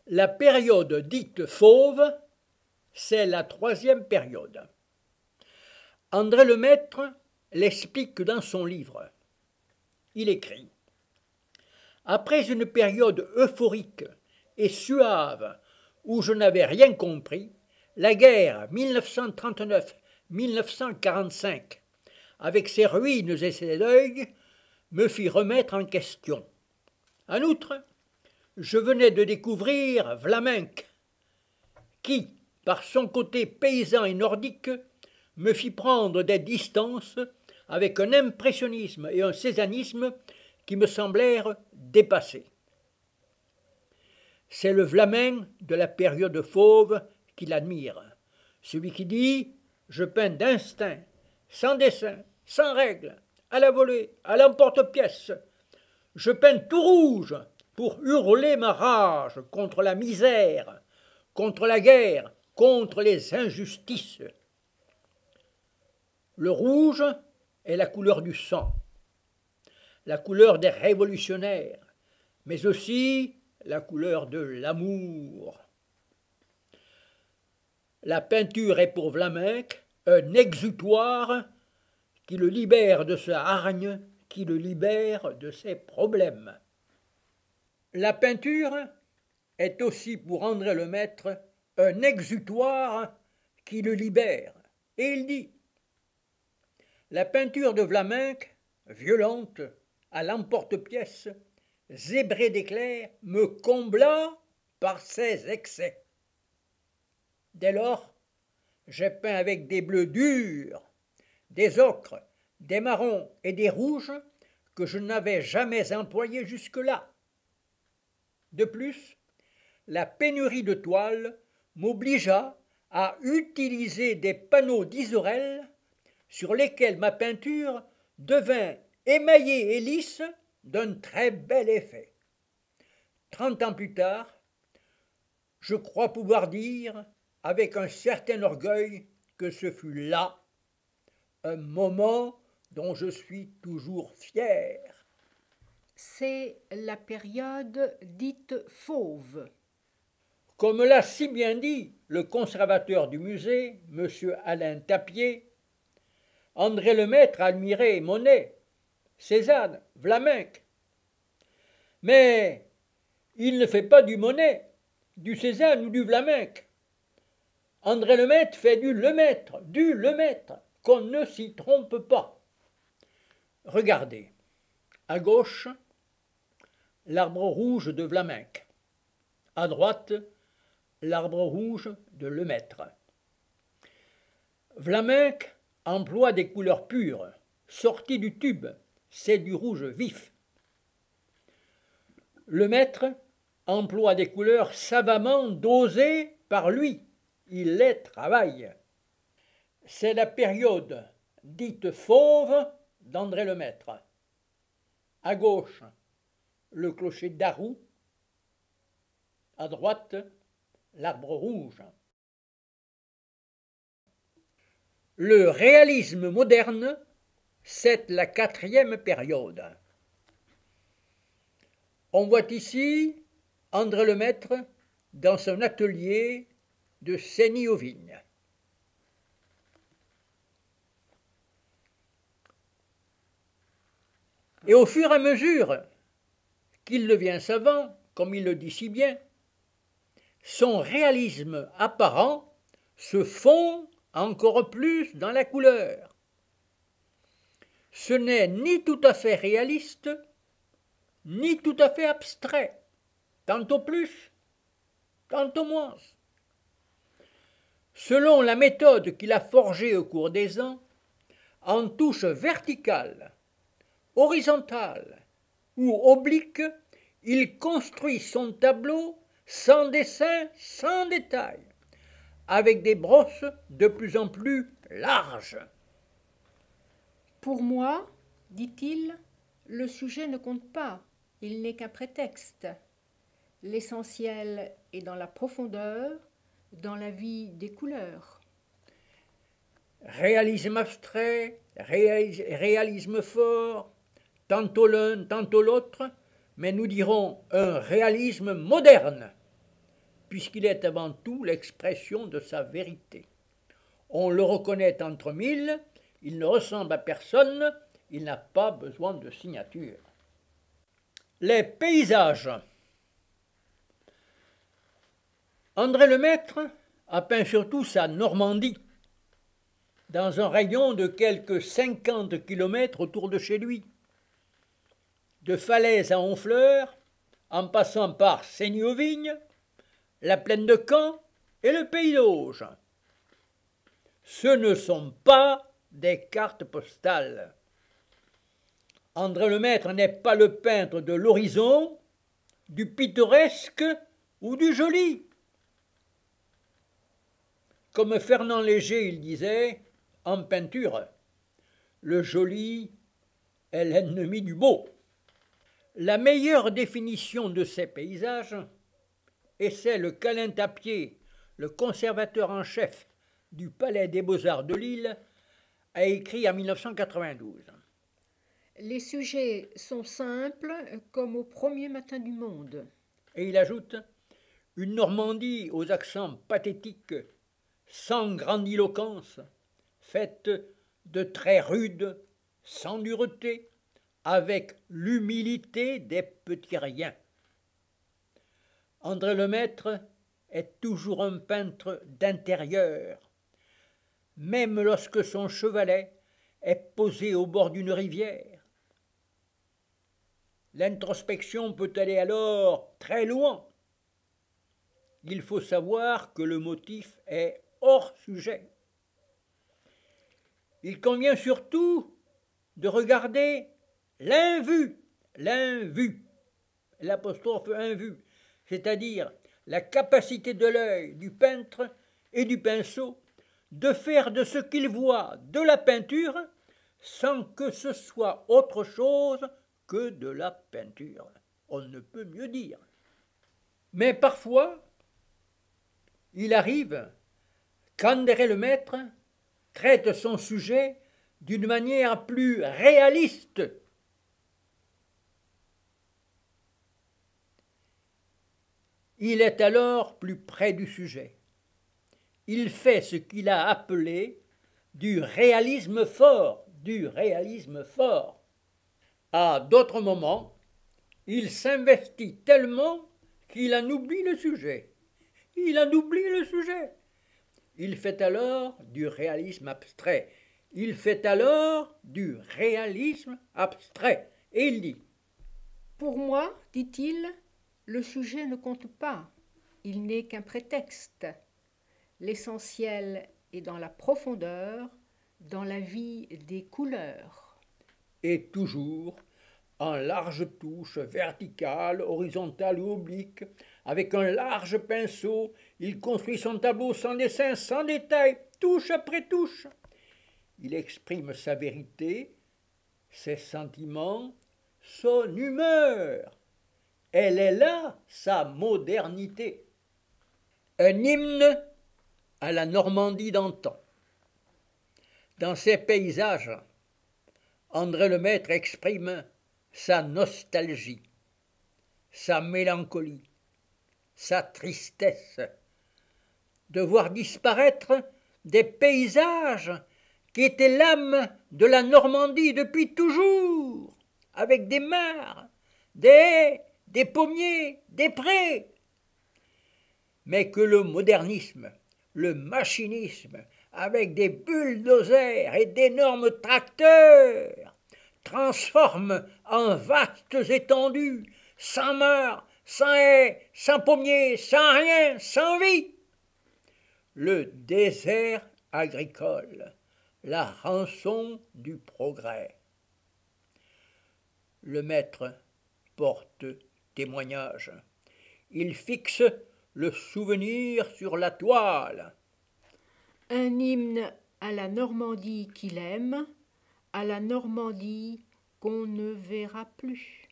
La période dite fauve, c'est la troisième période. André Lemaître l'explique dans son livre. Il écrit « Après une période euphorique et suave où je n'avais rien compris, la guerre 1939-1945, avec ses ruines et ses deuils, me fit remettre en question. En outre, je venais de découvrir Vlaminck, qui, par son côté paysan et nordique, me fit prendre des distances avec un impressionnisme et un césanisme qui me semblèrent dépassés. C'est le Vlamin de la période fauve qu'il admire, celui qui dit « Je peins d'instinct, sans dessin, sans règle, à la volée, à l'emporte-pièce. Je peins tout rouge pour hurler ma rage contre la misère, contre la guerre, contre les injustices. » Le rouge est la couleur du sang, la couleur des révolutionnaires, mais aussi la couleur de l'amour. La peinture est pour Vlaminck un exutoire qui le libère de sa hargne, qui le libère de ses problèmes. La peinture est aussi pour André Lemaître un exutoire qui le libère. Et il dit « La peinture de Vlaminck, violente, à l'emporte-pièce, zébrée d'éclairs, me combla par ses excès. Dès lors, j'ai peint avec des bleus durs, des ocres, des marrons et des rouges que je n'avais jamais employés jusque-là. De plus, la pénurie de toile m'obligea à utiliser des panneaux d'Isorel sur lesquels ma peinture devint émaillée et lisse d'un très bel effet. 30 ans plus tard, je crois pouvoir dire, avec un certain orgueil, que ce fut là un moment dont je suis toujours fier. C'est la période dite fauve. Comme l'a si bien dit le conservateur du musée, M. Alain Tapier, André Lemaître admirait Monet, Cézanne, Vlaminck. Mais il ne fait pas du Monet, du Cézanne ou du Vlaminck. André Lemaître fait du Lemaître, qu'on ne s'y trompe pas. Regardez, à gauche, l'arbre rouge de Vlaminck, à droite, l'arbre rouge de Lemaître. Vlaminck emploie des couleurs pures, sorties du tube, c'est du rouge vif. Lemaître emploie des couleurs savamment dosées par lui, il les travaille. C'est la période dite fauve d'André Lemaître. À gauche, le clocher d'Arroux, à droite, l'arbre rouge. Le réalisme moderne, c'est la quatrième période. On voit ici André Lemaître dans son atelier de Sény-aux-Vignes. Et au fur et à mesure qu'il devient savant, comme il le dit si bien, son réalisme apparent se fond encore plus dans la couleur. Ce n'est ni tout à fait réaliste, ni tout à fait abstrait, tantôt plus, tantôt moins. Selon la méthode qu'il a forgée au cours des ans, en touche verticale, horizontale ou oblique, il construit son tableau sans dessin, sans détail, avec des brosses de plus en plus larges. Pour moi, dit-il, le sujet ne compte pas, il n'est qu'un prétexte. L'essentiel est dans la profondeur, dans la vie des couleurs. Réalisme abstrait, réalisme fort, tantôt l'un, tantôt l'autre, mais nous dirons un réalisme moderne, puisqu'il est avant tout l'expression de sa vérité. On le reconnaît entre mille, il ne ressemble à personne, il n'a pas besoin de signature. Les paysages. André Lemaître a peint surtout sa Normandie, dans un rayon de quelques 50 kilomètres autour de chez lui. De Falaise à Honfleur, en passant par Seigny-aux-Vignes, la plaine de Caen et le pays d'Auge. Ce ne sont pas des cartes postales. André Lemaître n'est pas le peintre de l'horizon, du pittoresque ou du joli. Comme Fernand Léger, il disait, en peinture, le joli est l'ennemi du beau. La meilleure définition de ces paysages est celle qu'Alain Tapier, le conservateur en chef du Palais des Beaux-Arts de Lille, a écrit en 1992. Les sujets sont simples comme au premier matin du monde. Et il ajoute une Normandie aux accents pathétiques, sans grandiloquence, faite de traits rudes, sans dureté, avec l'humilité des petits riens. André Lemaître est toujours un peintre d'intérieur, même lorsque son chevalet est posé au bord d'une rivière. L'introspection peut aller alors très loin. Il faut savoir que le motif est hors sujet. Il convient surtout de regarder l'invu, l'apostrophe invu, c'est-à-dire la capacité de l'œil du peintre et du pinceau de faire de ce qu'il voit de la peinture sans que ce soit autre chose que de la peinture. On ne peut mieux dire. Mais parfois, il arrive qu'André Lemaître traite son sujet d'une manière plus réaliste. Il est alors plus près du sujet. Il fait ce qu'il a appelé du réalisme fort, À d'autres moments, il s'investit tellement qu'il en oublie le sujet. Il fait alors du réalisme abstrait. Et il dit: Pour moi, dit-il, le sujet ne compte pas. Il n'est qu'un prétexte. L'essentiel est dans la profondeur, dans la vie des couleurs. Et toujours en large touche verticale, horizontale ou oblique, avec un large pinceau, il construit son tableau sans dessin, sans détail, touche après touche. Il exprime sa vérité, ses sentiments, son humeur. Elle est là, sa modernité. Un hymne à la Normandie d'antan. Dans ses paysages, André Lemaître exprime sa nostalgie, sa mélancolie, sa tristesse de voir disparaître des paysages qui étaient l'âme de la Normandie depuis toujours, avec des mares, des haies, des pommiers, des prés, mais que le modernisme, le machinisme, avec des bulldozers et d'énormes tracteurs, transforme en vastes étendues, sans mares, sans haies, sans pommiers, sans rien, sans vie. Le désert agricole, la rançon du progrès. Lemaître porte témoignage. Il fixe le souvenir sur la toile. Un hymne à la Normandie qu'il aime, à la Normandie qu'on ne verra plus.